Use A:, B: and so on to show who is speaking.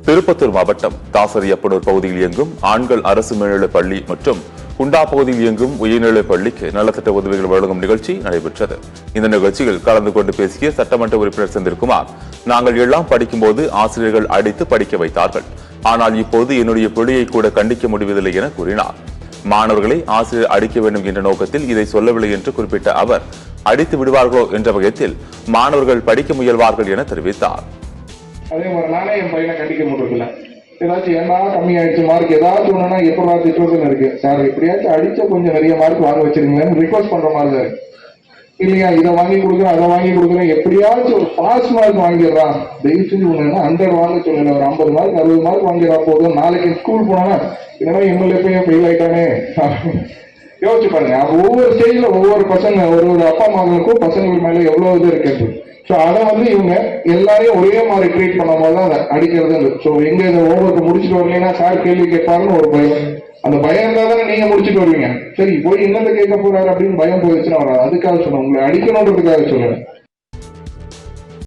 A: திருப்பத்தூர் மாவட்டம் தாசரியப்பனூர் பகுதியில் இயங்கும் ஆண்கள் அரசு மேல்நிலைப் பள்ளி மற்றும் குண்டா பகுதியில் இயங்கும் உயர்நிலைப் பள்ளிக்கு நலத்திட்ட உதவிகள் வழங்கும் நிகழ்ச்சி நடைபெற்றது. இந்த நிகழ்ச்சியில் கலந்து கொண்டு பேசிய சட்டமன்ற உறுப்பினர் செந்தில்குமார், நாங்கள் எல்லாம் படிக்கும்போது ஆசிரியர்கள் அடித்து படிக்க வைத்தார்கள். ஆனால் இப்போது என்னுடைய பிள்ளையை கூட கண்டிக்க முடிவதில்லை என கூறினார். மாணவர்களை ஆசிரியர் அடிக்க வேண்டும் என்ற நோக்கத்தில் இதை சொல்லவில்லை என்று குறிப்பிட்ட அவர், அடித்து விடுவார்களோ என்ற வகையில் மாணவர்கள் படிக்க முயல்வார்கள் என தெரிவித்தார்.
B: அதே மாதிரி நானே என் பையனை கண்டிக்க முடியல. ஏதாச்சும் என்ன கம்மி ஆயிடுச்சு மார்க் ஏதாச்சும் ஒண்ணுன்னா எப்படா திட்டுறதுன்னு இருக்கு. சார் எப்படியாச்சும் அடிச்சா கொஞ்சம் நிறைய மார்க் வாங்க வச்சிருங்களேன்னு ரிக்வஸ்ட் பண்ற மாதிரி தான் இருக்கு. இல்லையா இதை வாங்கி கொடுக்குறேன் அதை வாங்கி கொடுக்குறேன், எப்படியாச்சும் ஒரு பாஸ் மார்க் வாங்கிடுறான். தயவு செஞ்சு ஒண்ணுன்னா 100 வாங்க சொல்லல, ஒரு 50 மார்க் 60 மார்க் வாங்கிடா போதும். நாளைக்கு ஸ்கூல் போனோன்னா இதெல்லாம் எம்எல்ஏ பையன் ஃபெயில் ஆயிட்டானே யோசிச்சு பாருங்க. ஒவ்வொரு ஸ்டேஜ்ல ஒவ்வொரு பசங்க ஒரு அப்பா அம்மாவுக்கும் பசங்களுக்கு மேல எவ்வளவு இது இருக்கு. ஸோ அதை இவங்க எல்லாரையும் ஒரே மாதிரி ட்ரீட் பண்ணும் போது தான் அதை அடிக்கிறது. ஸோ எங்க இதை ஓவருக்கு முடிச்சுட்டு வரலைன்னா சார் கேள்வி கேட்பாருன்னு ஒரு பயம். அந்த பயம் இருந்தா தானே நீங்க முடிச்சுட்டு வருவீங்க. சரி போய் என்னத்தை கேட்க போறாரு அப்படின்னு பயம் போயிடுச்சுன்னா வராது. அதுக்காக சொன்னேன், உங்களை அடிக்கணுன்றதுக்காக சொல்லுவேன்.